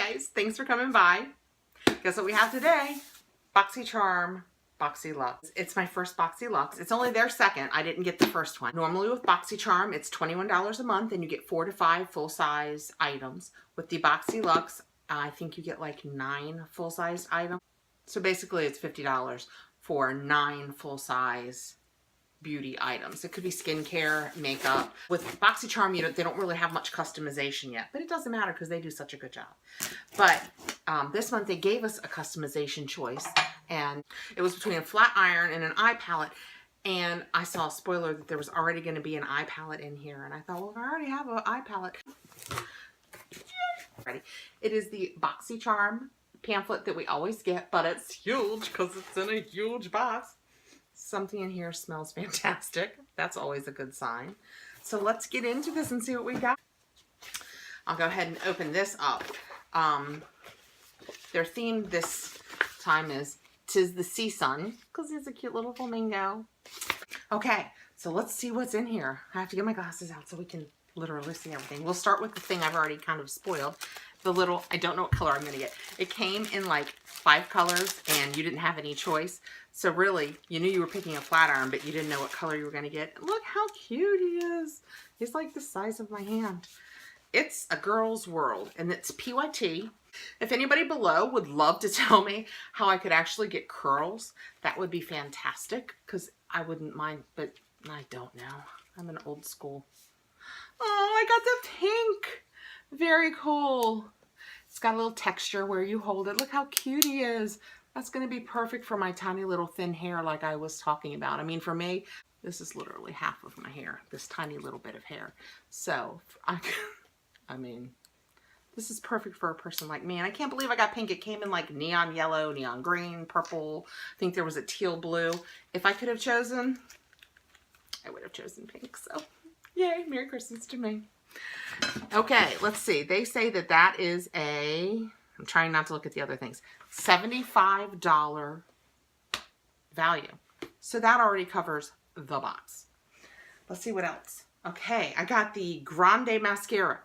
guys, thanks for coming by. Guess what we have today? Boxycharm Boxyluxe. It's my first Boxyluxe. It's only their second. I didn't get the first one. Normally with Boxycharm, it's $21 a month and you get 4 to 5 full-size items. With the Boxyluxe, I think you get like 9 full-size items. So basically it's $50 for 9 full-size beauty items. It could be skincare, makeup. With Boxycharm, they don't really have much customization yet, but it doesn't matter because they do such a good job. But this month they gave us a customization choice, and it was between a flat iron and an eye palette. And I saw a spoiler that there was already going to be an eye palette in here, and I thought, well, if I already have an eye palette, ready. It is the Boxycharm pamphlet that we always get, but it's huge because it's in a huge box. Something in here smells fantastic. That's always a good sign. So let's get into this and see what we got. I'll go ahead and open this up. Their theme this time is "'Tis the Sea Sun" because he's a cute little flamingo. Okay, so let's see what's in here. I have to get my glasses out so we can literally see everything. We'll start with the thing I've already kind of spoiled. The little, I don't know what color I'm going to get. It came in like 5 colors and you didn't have any choice. So really, you knew you were picking a flat iron, but you didn't know what color you were going to get. Look how cute he is. He's like the size of my hand. It's a girl's world, and it's PYT. If anybody below would love to tell me how I could actually get curls, that would be fantastic, because I wouldn't mind, but I don't know. I'm an old school. Oh, I got the pink. Very cool. It's got a little texture where you hold it. Look how cute he is. That's going to be perfect for my tiny little thin hair like I was talking about. I mean, for me, this is literally half of my hair, this tiny little bit of hair. So, I mean, this is perfect for a person like me. And I can't believe I got pink. It came in like neon yellow, neon green, purple. I think there was a teal blue. If I could have chosen, I would have chosen pink. So, yay, Merry Christmas to me. Okay, let's see. They say that that is I'm trying not to look at the other things, $75 value. So that already covers the box. Let's see what else. Okay, I got the Grandemascara.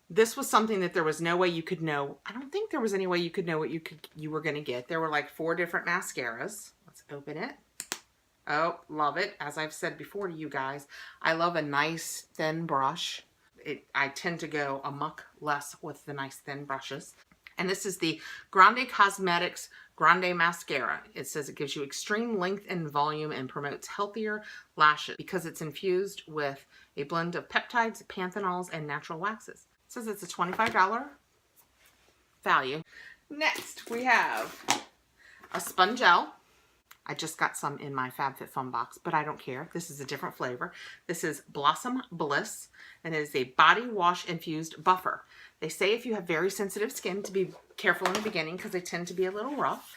This was something that there was no way you could know. I don't think there was any way you could know what you were going to get. There were like 4 different mascaras. Let's open it. Oh, love it. As I've said before to you guys, I love a nice thin brush. I tend to go a muck less with the nice thin brushes. And this is the Grande Cosmetics Grandemascara. It says it gives you extreme length and volume and promotes healthier lashes because it's infused with a blend of peptides, panthenols, and natural waxes. It says it's a $25 value. Next, we have a Spongelle. I just got some in my FabFitFun box, but I don't care. This is a different flavor. This is Blossom Bliss, and it is a body wash infused buffer. They say if you have very sensitive skin to be careful in the beginning because they tend to be a little rough,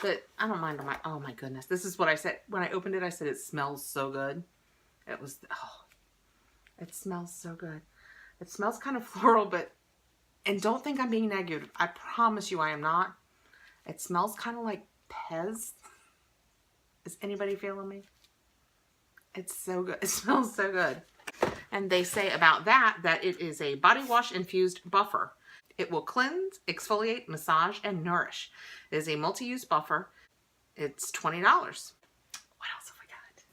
but I don't mind. Oh my goodness. This is what I said. When I opened it, I said it smells so good. It was, oh, it smells so good. It smells kind of floral, and don't think I'm being negative. I promise you I am not. It smells kind of like Pez. Is anybody feeling me? It's so good. It smells so good. And they say about that it is a body wash infused buffer. It will cleanse, exfoliate, massage, and nourish. It is a multi-use buffer. It's $20. What else have I got?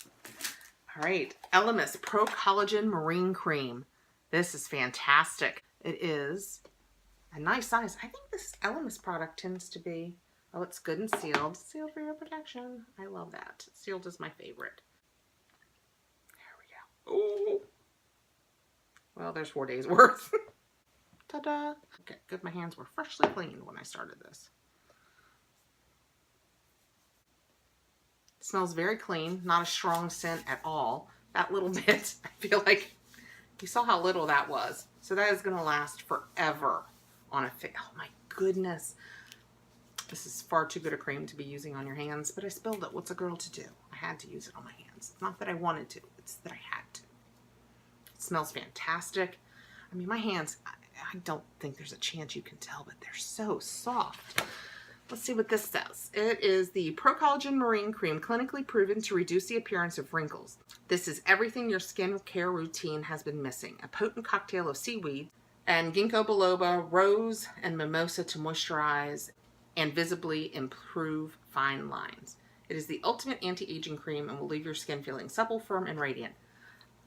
All right. Elemis Pro-Collagen Marine Cream. This is fantastic. It is a nice size. I think this Elemis product tends to be, oh, it's good and sealed. Sealed for your protection. I love that. Sealed is my favorite. There we go. Oh. Well, there's 4 days worth. Ta-da. Okay, good. My hands were freshly cleaned when I started this. It smells very clean. Not a strong scent at all. That little bit, I feel like you saw how little that was. So that is going to last forever on a face. Oh my goodness. This is far too good a cream to be using on your hands, but I spilled it. What's a girl to do? I had to use it on my hands. Not that I wanted to, it's that I had to. It smells fantastic. I mean, my hands, I don't think there's a chance you can tell, but they're so soft. Let's see what this says. It is the Pro-Collagen Marine Cream, clinically proven to reduce the appearance of wrinkles. This is everything your skin care routine has been missing. A potent cocktail of seaweed, And ginkgo biloba, rose, and mimosa to moisturize and visibly improve fine lines. It is the ultimate anti-aging cream and will leave your skin feeling supple, firm, and radiant.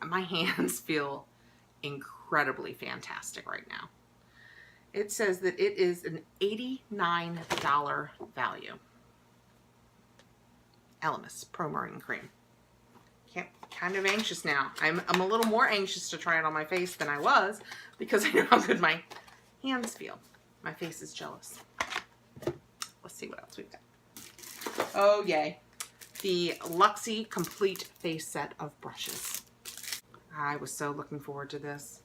My hands feel incredibly fantastic right now. It says that it is an $89 value. Elemis Pro Marine Cream. Kind of anxious now. I'm a little more anxious to try it on my face than I was because I know how good my hands feel. My face is jealous. Let's see what else we've got. Oh, yay. The Luxie Complete Face Set of Brushes. I was so looking forward to this.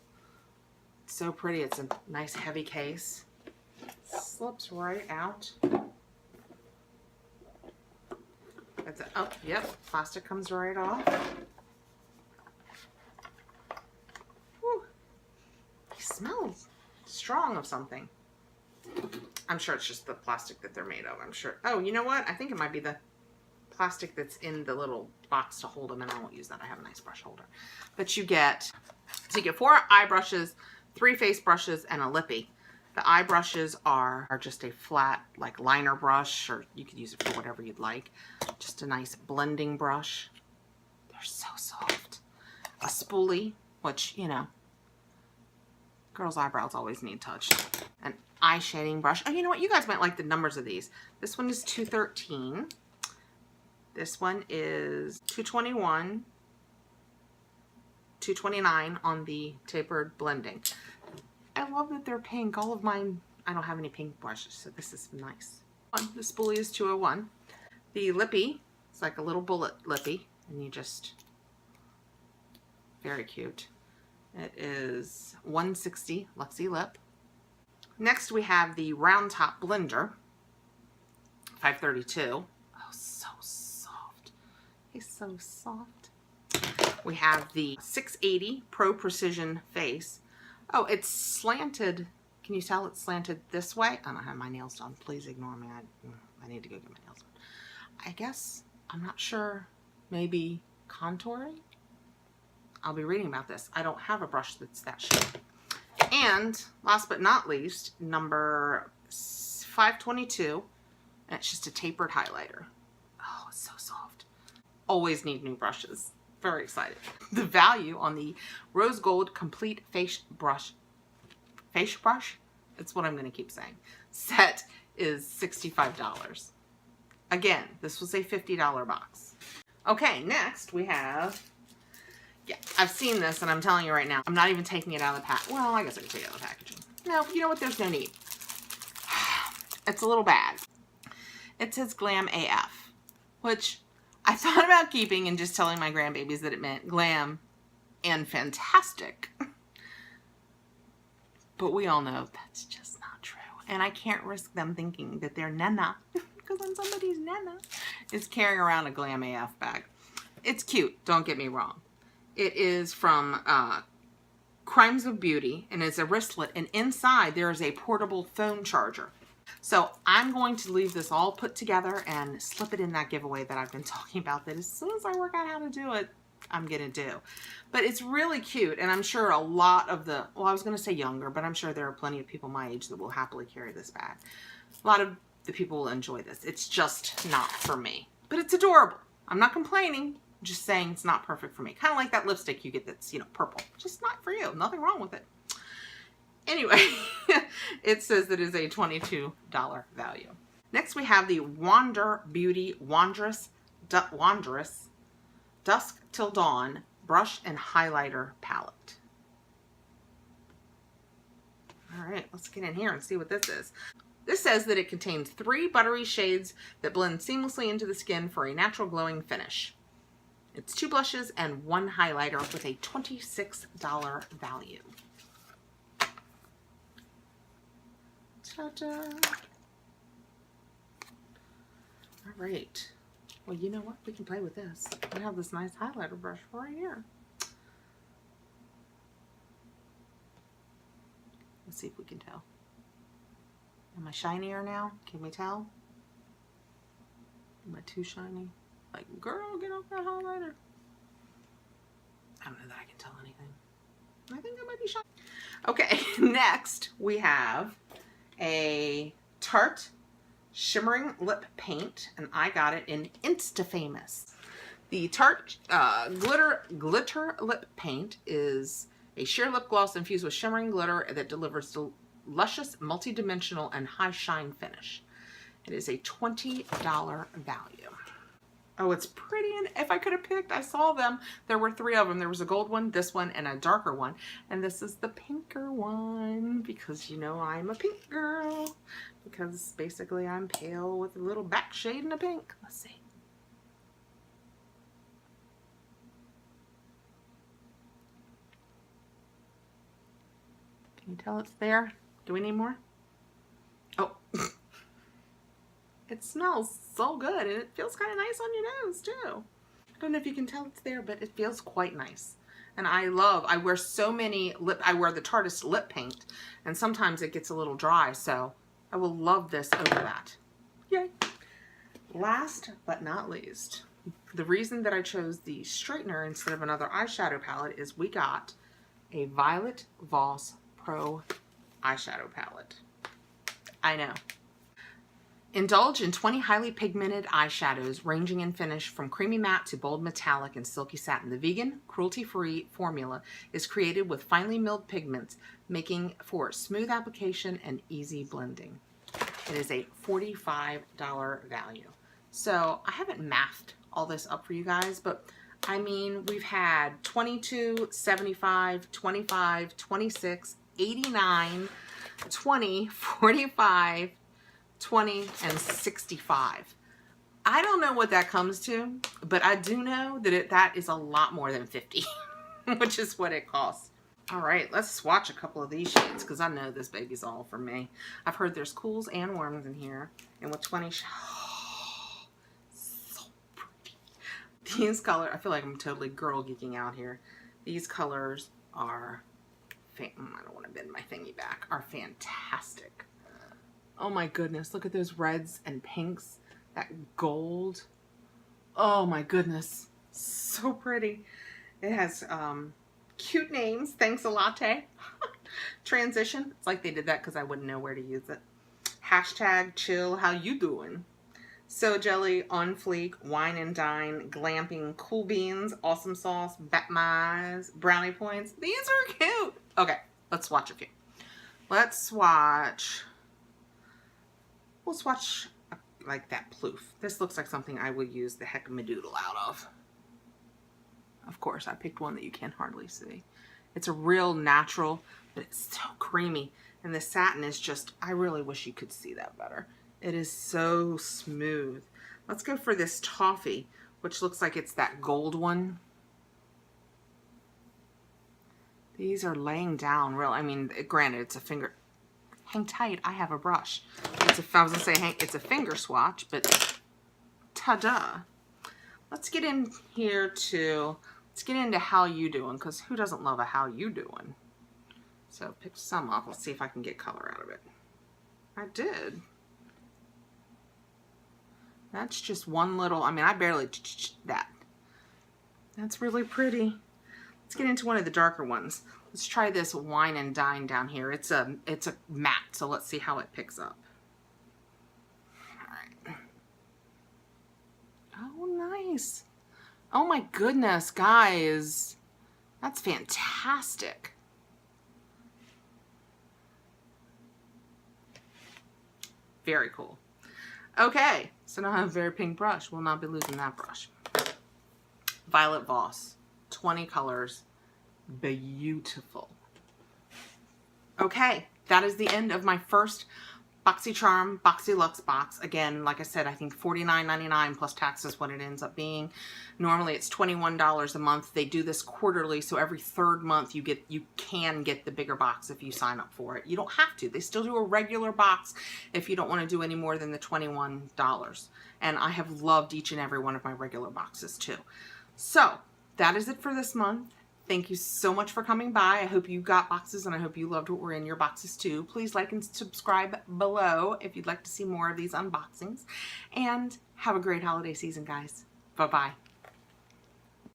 It's so pretty. It's a nice heavy case. Slips right out. That's a, oh, yep. Plastic comes right off. Whew. He smells strong of something. I'm sure it's just the plastic that they're made of. I'm sure. Oh, you know what? I think it might be the plastic that's in the little box to hold them, and I won't use that. I have a nice brush holder. But you get, so you get 4 eye brushes, 3 face brushes, and a lippy. The eye brushes are just a flat, like, liner brush, or you could use it for whatever you'd like. Just a nice blending brush. They're so soft. A spoolie, which, you know, girls' eyebrows always need touched. An eye shading brush. Oh, you know what? You guys might like the numbers of these. This one is 213. This one is 221. 229 on the tapered blending. I love that they're pink. All of mine, I don't have any pink brushes, so this is nice. The spoolie is 201. The lippy, it's like a little bullet lippy, and you just, very cute. It is 160 Luxie lip. Next we have the round top blender, 532. Oh, so soft. It's so soft. We have the 680 Pro Precision Face. Oh, it's slanted. Can you tell it's slanted this way? I don't have my nails done. Please ignore me. I need to go get my nails done. I guess, I'm not sure, maybe contouring? I'll be reading about this. I don't have a brush that's that shape. And last but not least, number 522. And it's just a tapered highlighter. Oh, it's so soft. Always need new brushes. Very excited. The value on the Rose Gold Complete Face Brush, it's what I'm going to keep saying, set is $65. Again, this was a $50 box. Okay, next we have, yeah, I've seen this and I'm telling you right now, I'm not even taking it out of the pack. Well, I guess I can take it out of the packaging. No, you know what? There's no need. It's a little bag. It says Glam AF, which I thought about keeping and just telling my grandbabies that it meant glam and fantastic. But we all know that's just not true. And I can't risk them thinking that they're nana. Because when somebody's nana is carrying around a Glam AF bag. It's cute, don't get me wrong. It is from Crimes of Beauty, and it's a wristlet. And inside there is a portable phone charger. So I'm going to leave this all put together and slip it in that giveaway that I've been talking about, that as soon as I work out how to do it, I'm going to do. But it's really cute, and I'm sure a lot of the, well, I was going to say younger, but I'm sure there are plenty of people my age that will happily carry this bag. A lot of the people will enjoy this. It's just not for me. But it's adorable. I'm not complaining. I'm just saying it's not perfect for me. Kind of like that lipstick you get that's, you know, purple. Just not for you. Nothing wrong with it. Anyway, it says that it is a $22 value. Next we have the Wander Beauty Wanderous Dusk Till Dawn Brush and Highlighter Palette. Alright, let's get in here and see what this is. This says that it contains 3 buttery shades that blend seamlessly into the skin for a natural glowing finish. It's 2 blushes and 1 highlighter with a $26 value. Ta-da! All right. Well, you know what? We can play with this. I have this nice highlighter brush right here. Let's see if we can tell. Am I shinier now? Can we tell? Am I too shiny? Like, girl, get off that highlighter. I don't know that I can tell anything. I think I might be shiny. Okay, next we have a Tarte Shimmering Lip Paint, and I got it in Insta-Famous. The Tarte Glitter Lip Paint is a sheer lip gloss infused with shimmering glitter that delivers luscious, multi-dimensional, and high shine finish. It is a $20 value. Oh, it's pretty, and if I could have picked, I saw them. There were 3 of them. There was a gold one, this one, and a darker one. And this is the pinker one, because you know I'm a pink girl. Because basically I'm pale with a little back shade and a pink. Let's see. Can you tell it's there? Do we need more? Oh. It smells so good, and it feels kind of nice on your nose too. I don't know if you can tell it's there, but it feels quite nice. And I wear so many I wear the Tarte lip paint, and sometimes it gets a little dry, so I will love this over that. Yay! Last but not least, the reason that I chose the straightener instead of another eyeshadow palette is we got a Violet Voss Pro eyeshadow palette. I know. Indulge in 20 highly pigmented eyeshadows ranging in finish from creamy matte to bold metallic and silky satin. The vegan, cruelty-free formula is created with finely milled pigments, making for smooth application and easy blending. It is a $45 value. So I haven't mathed all this up for you guys, but I mean, we've had 22, 75, 25, 26, 89, 20, 45, 20, and 65. I don't know what that comes to, but I do know that that is a lot more than 50, which is what it costs. All right, let's swatch a couple of these shades because I know this baby's all for me. I've heard there's cools and warms in here, and with 20 oh, so pretty. These colors, I feel like I'm totally girl geeking out here. These colors are, I don't want to bend my thingy back, are fantastic. Oh my goodness, look at those reds and pinks, that gold. Oh my goodness, so pretty. It has cute names, thanks a latte. Transition, it's like they did that because I wouldn't know where to use it. Hashtag chill, how you doing? So Jelly, On Fleek, Wine and Dine, Glamping, Cool Beans, Awesome Sauce, Batmize, Brownie Points. These are cute. Okay, let's swatch a few. Let's swatch. We'll swatch like that Ploof. This looks like something I would use the heck Medoodle out of. Of course, I picked one that you can hardly see. It's a real natural, but it's so creamy. And the satin is just, I really wish you could see that better. It is so smooth. Let's go for this Toffee, which looks like it's that gold one. These are laying down real, I mean, granted, it's a finger. Hang tight, I have a brush. I was gonna say, it's a finger swatch, but ta-da. Let's get in here to, let's get into how you doing, because who doesn't love a how you doing? So pick some up. Let's see if I can get color out of it. I did. That's just one little, I mean, I barely that. That's really pretty. Let's get into one of the darker ones. Let's try this Wine and Dine down here. It's a matte, so let's see how it picks up. All right. Oh, nice. Oh my goodness, guys. That's fantastic. Very cool. Okay, so now I have a very pink brush. We'll not be losing that brush. Violet Voss, 20 colors. Beautiful. Okay, that is the end of my first Boxycharm Boxyluxe box. Again, like I said, I think $49.99 plus tax is what it ends up being. Normally it's $21 a month. They do this quarterly, so every third month you can get the bigger box if you sign up for it. You don't have to. They still do a regular box if you don't want to do any more than the $21. And I have loved each and every one of my regular boxes too. So that is it for this month. Thank you so much for coming by. I hope you got boxes and I hope you loved what were in your boxes too. Please like and subscribe below if you'd like to see more of these unboxings. And have a great holiday season, guys. Bye-bye.